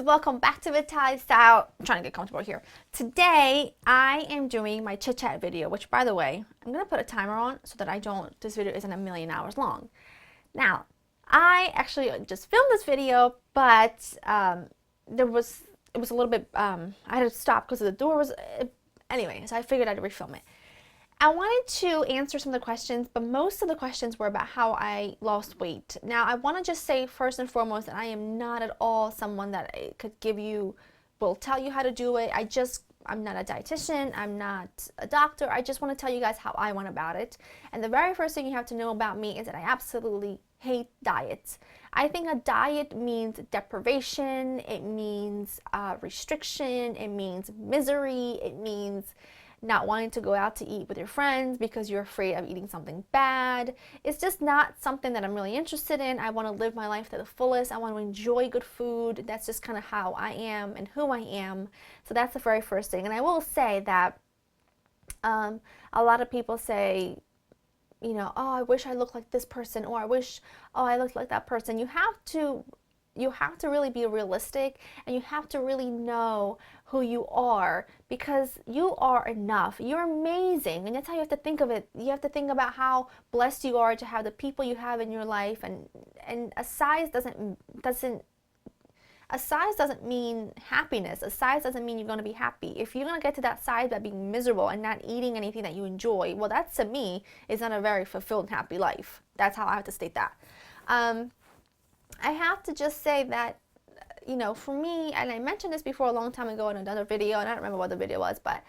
welcome back to Vitale Style. I'm trying to get comfortable here. Today, I am doing my chit chat video, which by the way, I'm going to put a timer on so that this video isn't a million hours long. Now, I actually just filmed this video, but it was a little bit, I had to stop because the door was, anyway, so I figured I'd refilm it. I wanted to answer some of the questions, but most of the questions were about how I lost weight. Now, I want to just say first and foremost that I am not at all someone that will tell you how to do it. I'm not a dietitian, I'm not a doctor. I just want to tell you guys how I went about it. And the very first thing you have to know about me is that I absolutely hate diets. I think a diet means deprivation, it means restriction, it means misery, it means not wanting to go out to eat with your friends because you're afraid of eating something bad. It's just not something that I'm really interested in. I want to live my life to the fullest. I want to enjoy good food. That's just kind of how I am and who I am. So that's the very first thing. And I will say that a lot of people say, you know, oh, I wish I looked like this person, or I wish, oh, I looked like that person. You have to really be realistic, and you have to really know who you are, because you are enough. You're amazing, and that's how you have to think of it. You have to think about how blessed you are to have the people you have in your life, and a size doesn't mean happiness. A size doesn't mean you're going to be happy. If you're going to get to that size by being miserable and not eating anything that you enjoy, well, that to me is not a very fulfilled and happy life. That's how I have to state that. I have to just say that, you know, for me, and I mentioned this before a long time ago in another video, and I don't remember what the video was, but,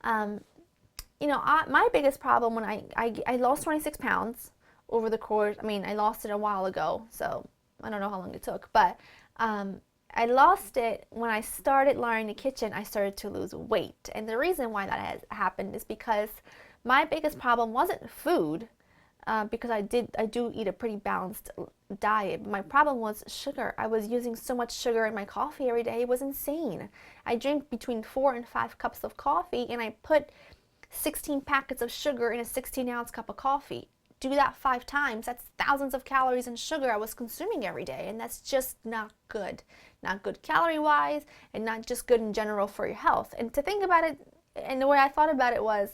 you know, my biggest problem when I lost 26 pounds over the course, I mean, I lost it a while ago, so I don't know how long it took, but I lost it when I started learning the kitchen. I started to lose weight, and the reason why that has happened is because my biggest problem wasn't food, because I do eat a pretty balanced diet. My problem was sugar. I was using so much sugar in my coffee every day. It was insane. I drink between 4 and 5 cups of coffee, and I put 16 packets of sugar in a 16-ounce cup of coffee. Do that 5 times. That's thousands of calories in sugar I was consuming every day, and that's just not good. Not good calorie-wise, and not just good in general for your health. And to think about it, and the way I thought about it was,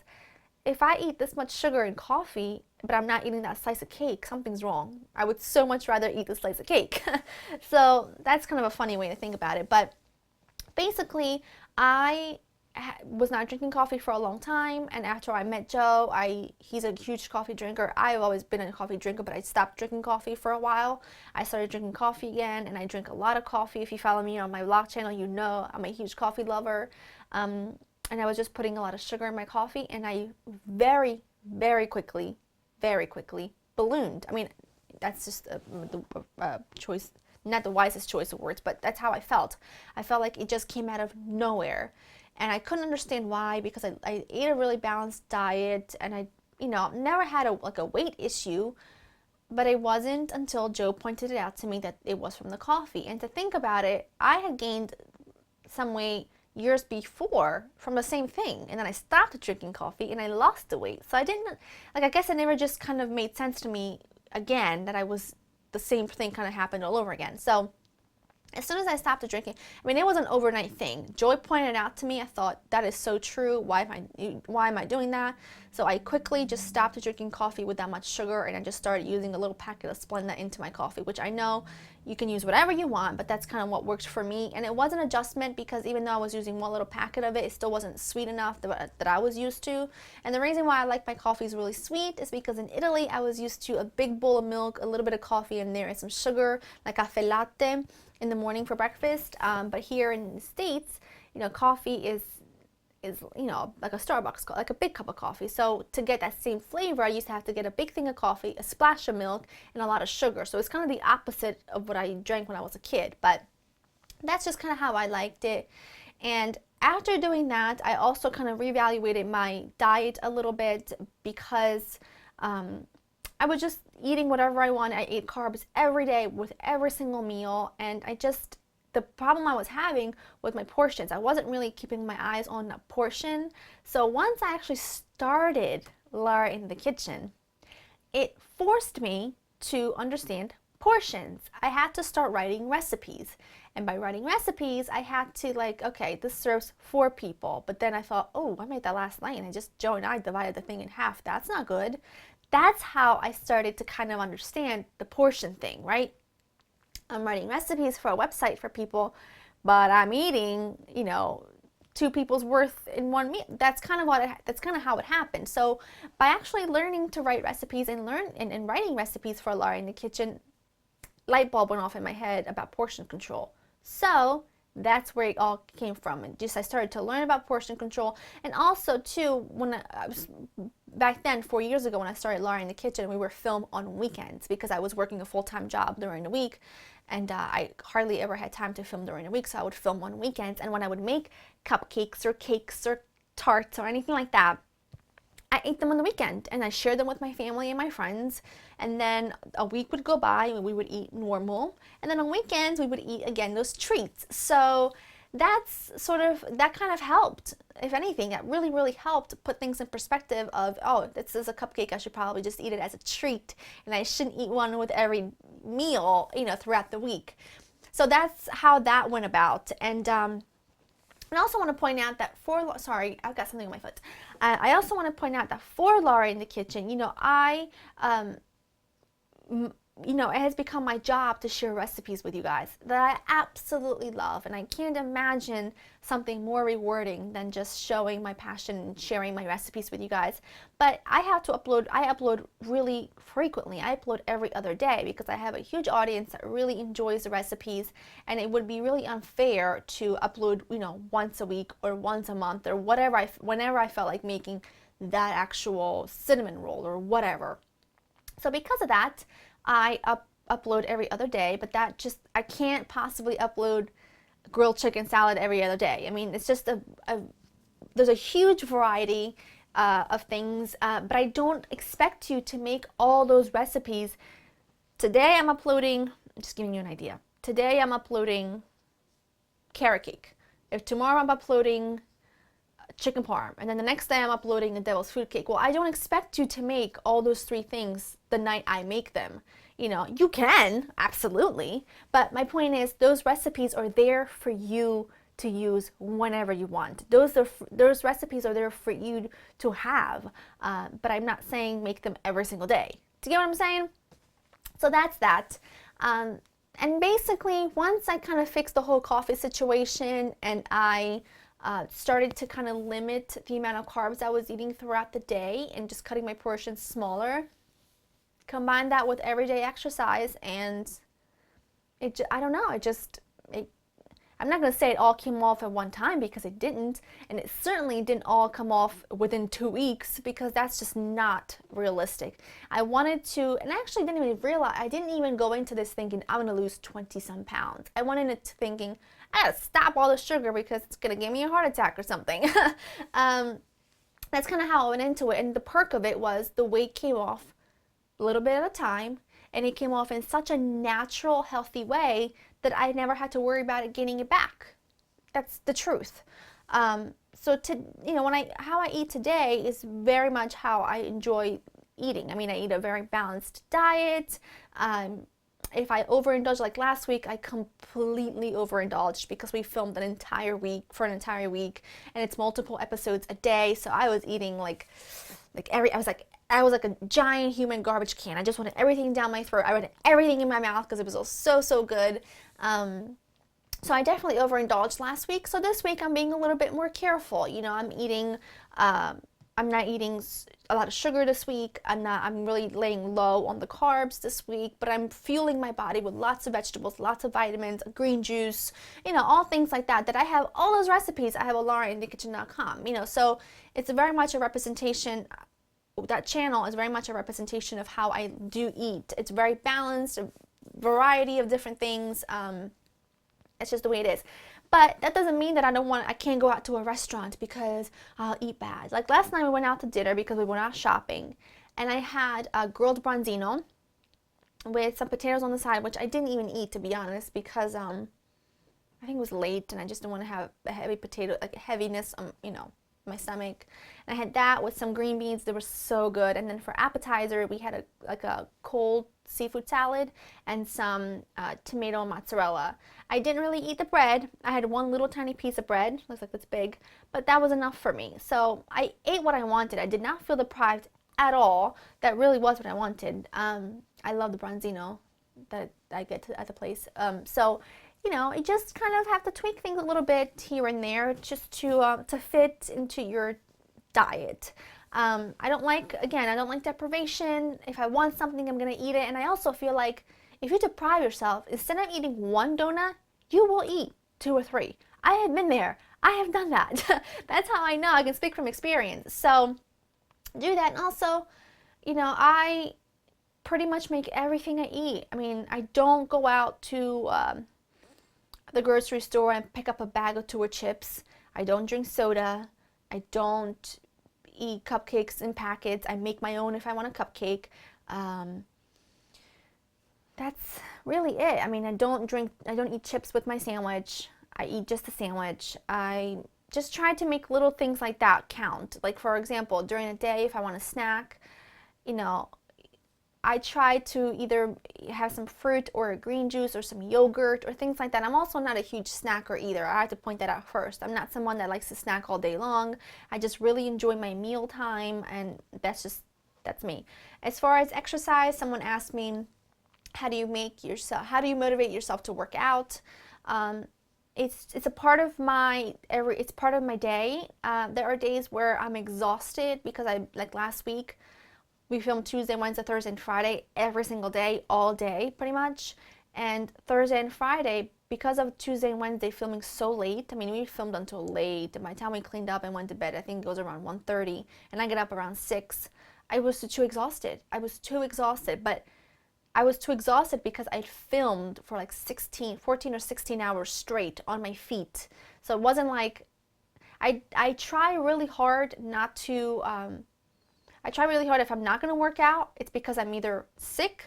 if I eat this much sugar in coffee, but I'm not eating that slice of cake, something's wrong. I would so much rather eat the slice of cake. So that's kind of a funny way to think about it. But basically, I was not drinking coffee for a long time, and after I met Joe, he's a huge coffee drinker. I've always been a coffee drinker, but I stopped drinking coffee for a while. I started drinking coffee again, and I drink a lot of coffee. If you follow me on my vlog channel, you know I'm a huge coffee lover. And I was just putting a lot of sugar in my coffee, and I very, very quickly ballooned. I mean, that's just the choice, not the wisest choice of words, but that's how I felt. I felt like it just came out of nowhere, and I couldn't understand why, because I ate a really balanced diet, and I, you know, never had a weight issue, but it wasn't until Joe pointed it out to me that it was from the coffee. And to think about it, I had gained some weight years before from the same thing, and then I stopped drinking coffee and I lost the weight. So I didn't, I guess it never just kind of made sense to me again that the same thing kind of happened all over again. So as soon as I stopped drinking, I mean, it was an overnight thing. Joy pointed it out to me. I thought, that is so true. Why am I doing that? So I quickly just stopped drinking coffee with that much sugar, and I just started using a little packet of Splenda into my coffee, which I know you can use whatever you want, but that's kind of what works for me. And it was an adjustment, because even though I was using one little packet of it, it still wasn't sweet enough that I was used to. And the reason why I like my coffees really sweet is because in Italy, I was used to a big bowl of milk, a little bit of coffee in there, and some sugar, like caffè latte, in the morning for breakfast. But here in the States, you know, coffee is you know, like a Starbucks, like a big cup of coffee. So to get that same flavor, I used to have to get a big thing of coffee, a splash of milk, and a lot of sugar. So it's kind of the opposite of what I drank when I was a kid, but that's just kind of how I liked it. And after doing that, I also kind of reevaluated my diet a little bit, because I was just eating whatever I wanted. I ate carbs every day with every single meal, and the problem I was having was my portions. I wasn't really keeping my eyes on a portion. So once I actually started Laura in the kitchen, it forced me to understand portions. I had to start writing recipes. And by writing recipes, I had to like, okay, this serves 4 people. But then I thought, oh, I made that last night and Joe and I divided the thing in half. That's not good. That's how I started to kind of understand the portion thing, right? I'm writing recipes for a website for people, but I'm eating, 2 people's worth in one meal. That's kind of how it happened. So by actually learning to write recipes and writing recipes for Laura in the kitchen, light bulb went off in my head about portion control. So that's where it all came from. And just I started to learn about portion control. And also too, when I was back then, 4 years ago, when I started Laura in the kitchen, we were filmed on weekends because I was working a full-time job during the week, and I hardly ever had time to film during the week, so I would film on weekends. And when I would make cupcakes or cakes or tarts or anything like that, I ate them on the weekend and I shared them with my family and my friends. And then a week would go by and we would eat normal. And then on weekends we would eat again those treats. So that kind of helped. If anything, that really, really helped put things in perspective of, oh, this is a cupcake, I should probably just eat it as a treat. And I shouldn't eat one with every meal, throughout the week. So that's how that went about. And I also want to point out that sorry, I've got something on my foot. I also want to point out that for Laura in the kitchen, it has become my job to share recipes with you guys that I absolutely love. And I can't imagine something more rewarding than just showing my passion and sharing my recipes with you guys. But I upload really frequently. I upload every other day because I have a huge audience that really enjoys the recipes. And it would be really unfair to upload, once a week or once a month or whenever I felt like making that actual cinnamon roll or whatever. So because of that, I upload every other day, but I can't possibly upload grilled chicken salad every other day. I mean, it's just there's a huge variety of things, but I don't expect you to make all those recipes. Today I'm uploading, just giving you an idea. Today I'm uploading carrot cake. If tomorrow I'm uploading chicken parm, and then the next day I'm uploading the devil's food cake. Well, I don't expect you to make all those 3 things the night I make them. You can, absolutely, but my point is those recipes are there for you to use whenever you want. Those recipes are there for you to have, but I'm not saying make them every single day. Do you get what I'm saying? So that's that. And basically, once I kind of fixed the whole coffee situation and I started to kind of limit the amount of carbs I was eating throughout the day and just cutting my portions smaller, combine that with everyday exercise, and I don't know, I'm not going to say it all came off at one time because it didn't, and it certainly didn't all come off within 2 weeks because that's just not realistic. I wanted to, and I actually didn't even realize, I didn't even go into this thinking I'm going to lose 20-some pounds. I went into thinking I gotta stop all the sugar because it's going to give me a heart attack or something. That's kind of how I went into it, and the perk of it was the weight came off a little bit at a time, and it came off in such a natural, healthy way that I never had to worry about it gaining it back. That's the truth. So how I eat today is very much how I enjoy eating. I mean, I eat a very balanced diet. If I overindulge, like last week, I completely overindulged because we filmed an entire week, and it's multiple episodes a day. So I was eating I was like a giant human garbage can. I just wanted everything down my throat. I wanted everything in my mouth because it was all so good. So I definitely overindulged last week. So this week I'm being a little bit more careful. I'm not eating a lot of sugar this week. I'm really laying low on the carbs this week, but I'm fueling my body with lots of vegetables, lots of vitamins, green juice, all things like that I have all those recipes. I have at laurainthekitchen.com, so it's very much a representation. That channel is very much a representation of how I do eat. It's very balanced, a variety of different things. It's just the way it is. But that doesn't mean that I can't go out to a restaurant because I'll eat bad. Like last night we went out to dinner because we went out shopping, and I had a grilled bronzino with some potatoes on the side, which I didn't even eat, to be honest, because I think it was late and I just didn't want to have a heavy potato, like a heaviness my stomach. And I had that with some green beans. They were so good. And then for appetizer, we had a cold seafood salad and some tomato mozzarella. I didn't really eat the bread. I had one little tiny piece of bread, looks like it's big, but that was enough for me. So I ate what I wanted. I did not feel deprived at all. That really was what I wanted. I love the branzino that I get at the place. So, you know, you just kind of have to tweak things a little bit here and there just to fit into your diet. I don't like deprivation. If I want something, I'm going to eat it. And I also feel like if you deprive yourself, instead of eating one donut, you will eat 2 or 3. I have been there. I have done that. That's how I know. I can speak from experience. So do that. And also, you know, I pretty much make everything I eat. I mean, I don't go out to the grocery store and pick up a bag of 2 of chips. I don't drink soda. I don't eat cupcakes in packets. I make my own if I want a cupcake. That's really it. I mean, I don't eat chips with my sandwich. I eat just a sandwich. I just try to make little things like that count. Like, for example, during the day, if I want a snack, you know, I try to either have some fruit or a green juice or some yogurt or things like that. I'm also not a huge snacker either. I have to point that out first. I'm not someone that likes to snack all day long. I just really enjoy my meal time, and that's me. As far as exercise, someone asked me, how do you motivate yourself to work out? It's a part of my day. There are days where I'm exhausted because like last week, we filmed Tuesday, Wednesday, Thursday, and Friday every single day, all day pretty much. And Thursday and Friday, because of Tuesday and Wednesday filming so late, I mean, we filmed until late. By the time we cleaned up and went to bed, I think it was around 1:30, and I get up around 6. I was too exhausted. But I was too exhausted because I filmed for like 14 or 16 hours straight on my feet. So it wasn't like, I try really hard not to, if I'm not going to work out, it's because I'm either sick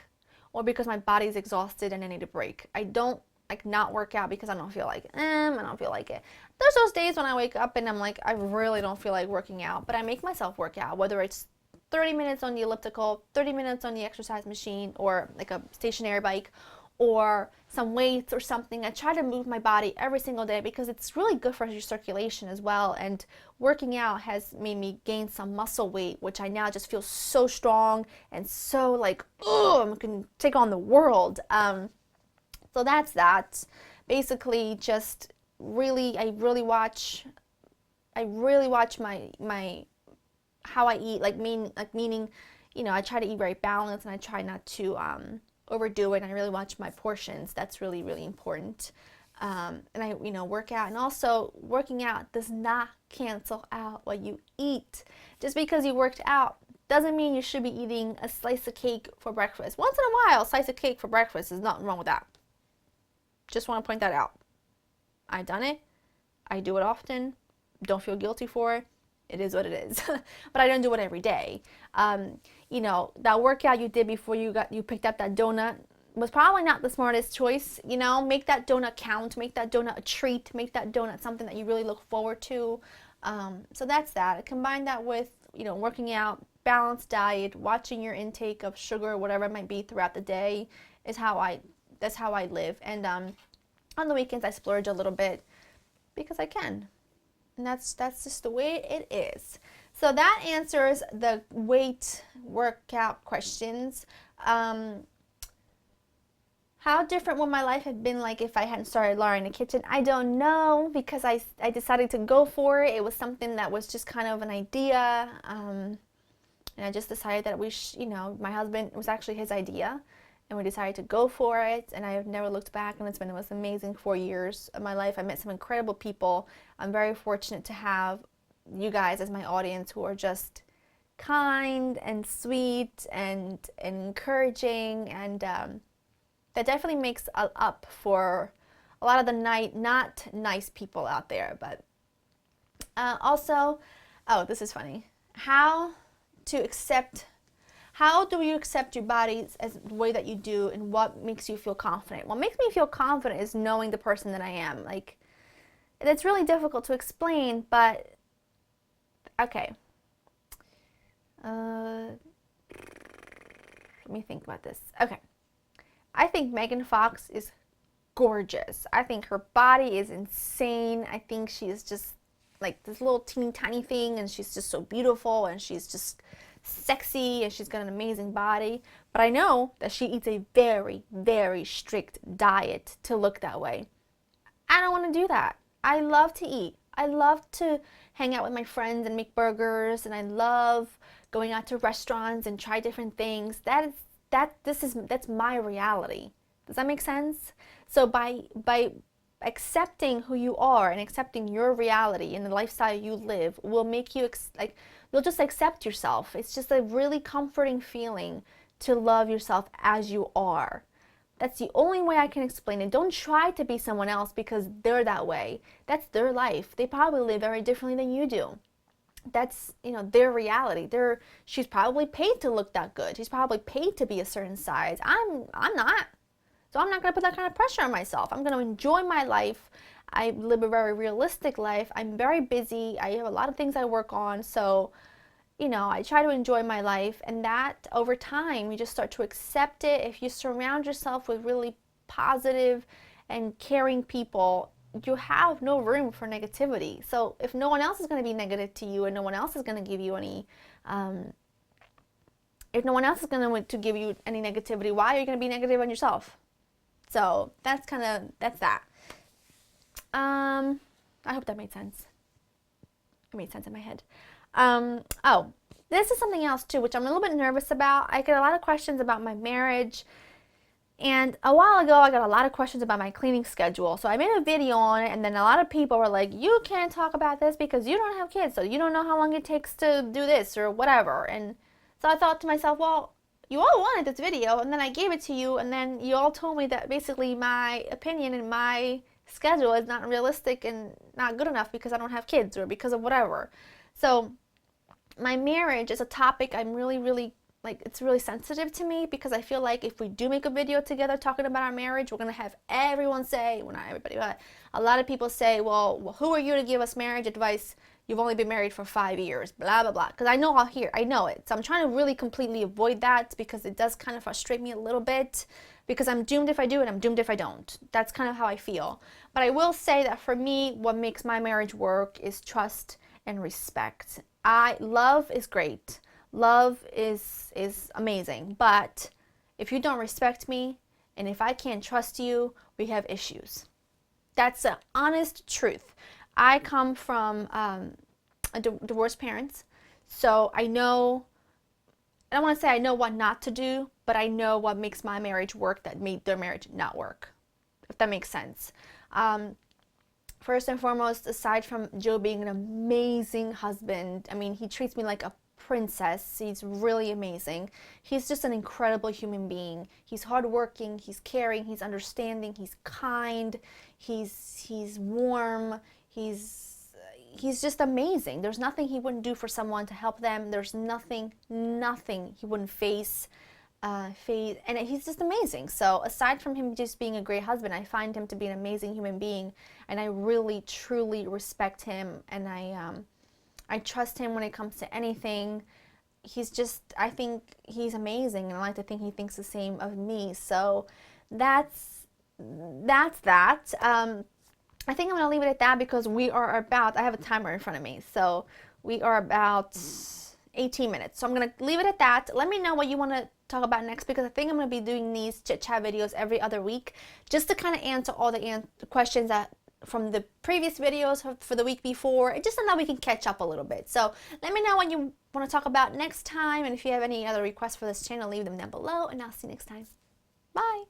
or because my body's exhausted and I need a break. I don't like not work out because I don't feel like I don't feel like it. There's those days when I wake up and I'm like, I really don't feel like working out, but I make myself work out, whether it's 30 minutes on the elliptical, 30 minutes on the exercise machine, or like a stationary bike, or some weights or something. I try to move my body every single day because it's really good for your circulation as well. And working out has made me gain some muscle weight, which I now just feel so strong and so like, oh, I can take on the world. So that's that. Basically, just really, I really watch my how I eat, meaning, you know, I try to eat very balanced and I try not to overdo it. And I really watch my portions. That's really, really important. And I, you know, work out. And also, working out does not cancel out what you eat. Just because you worked out doesn't mean you should be eating a slice of cake for breakfast. Once in a while, a slice of cake for breakfast is nothing wrong with that. Just want to point that out. I've done it. I do it often. Don't feel guilty for it. It is what it is. But I don't do it every day. You know, that workout you did before you picked up that donut was probably not the smartest choice. You know, make that donut count. Make that donut a treat. Make that donut something that you really look forward to. So that's that. Combine that with, you know, working out, balanced diet, watching your intake of sugar, whatever it might be throughout the day, that's how I live. And on the weekends I splurge a little bit because I can. And that's just the way it is. So that answers the weight workout questions. How different would my life have been like if I hadn't started Laura in the kitchen? I don't know, because I decided to go for it. It was something that was just kind of an idea. And I just decided that you know, my husband, it was actually his idea. And we decided to go for it, and I have never looked back, and it's been the most amazing 4 years of my life. I met some incredible people. I'm very fortunate to have you guys as my audience who are just kind and sweet and encouraging, and that definitely makes up for a lot of the not nice people out there. But also, oh, this is funny. How do you accept your body as the way that you do, and what makes you feel confident? What makes me feel confident is knowing the person that I am. Like, it's really difficult to explain, but okay. Let me think about this. Okay. I think Megan Fox is gorgeous. I think her body is insane. I think she is just like this little teeny tiny thing, and she's just so beautiful, and she's just sexy, and she's got an amazing body. But I know that she eats a very, very strict diet to look that way. I don't want to do that. I love to eat. I love to hang out with my friends and make burgers, and I love going out to restaurants and try different things. That's my reality. Does that make sense? So by accepting who you are and accepting your reality and the lifestyle you live will make you you'll just accept yourself. It's just a really comforting feeling to love yourself as you are. That's the only way I can explain it. Don't try to be someone else because they're that way. That's their life. They probably live very differently than you do. That's, their reality. She's probably paid to look that good. She's probably paid to be a certain size. I'm not. So I'm not going to put that kind of pressure on myself. I'm going to enjoy my life. I live a very realistic life. I'm very busy. I have a lot of things I work on. So, I try to enjoy my life, and that over time, you just start to accept it. If you surround yourself with really positive and caring people, you have no room for negativity. So if no one else is going to be negative to you, and no one else is going to give you any, if no one else is going to give you any negativity, why are you going to be negative on yourself? So that's that. I hope that made sense. It made sense in my head. This is something else too, which I'm a little bit nervous about. I get a lot of questions about my marriage, and a while ago I got a lot of questions about my cleaning schedule. So I made a video on it, and then a lot of people were like, you can't talk about this because you don't have kids, so you don't know how long it takes to do this or whatever. And so I thought to myself, well, you all wanted this video, and then I gave it to you, and then you all told me that basically my opinion and my schedule is not realistic and not good enough because I don't have kids or because of whatever. So my marriage is a topic I'm really it's really sensitive to me, because I feel like if we do make a video together talking about our marriage, we're going to have everyone say, well, not everybody, but a lot of people say, well, who are you to give us marriage advice? You've only been married for 5 years, blah, blah, blah. Because I know it. So I'm trying to really completely avoid that, because it does kind of frustrate me a little bit, because I'm doomed if I do and I'm doomed if I don't. That's kind of how I feel. But I will say that for me, what makes my marriage work is trust and respect. Love is great. Love is amazing. But if you don't respect me, and if I can't trust you, we have issues. That's the honest truth. I come from divorced parents, so I don't want to say I know what not to do, but I know what makes my marriage work that made their marriage not work, if that makes sense. First and foremost, aside from Joe being an amazing husband, I mean, he treats me like a princess. He's really amazing. He's just an incredible human being. He's hardworking, he's caring, he's understanding, he's kind, he's warm, he's just amazing. There's nothing he wouldn't do for someone to help them. There's nothing he wouldn't face, and he's just amazing. So aside from him just being a great husband, I find him to be an amazing human being, and I really truly respect him, and I trust him when it comes to anything. I think he's amazing, and I like to think he thinks the same of me. So that's that. I think I'm going to leave it at that, because I have a timer in front of me, so we are about 18 minutes. So I'm going to leave it at that. Let me know what you want to talk about next, because I think I'm going to be doing these chit chat videos every other week, just to kind of answer all the questions that from the previous videos for the week before, just so that we can catch up a little bit. So let me know what you want to talk about next time, and if you have any other requests for this channel, leave them down below, and I'll see you next time. Bye!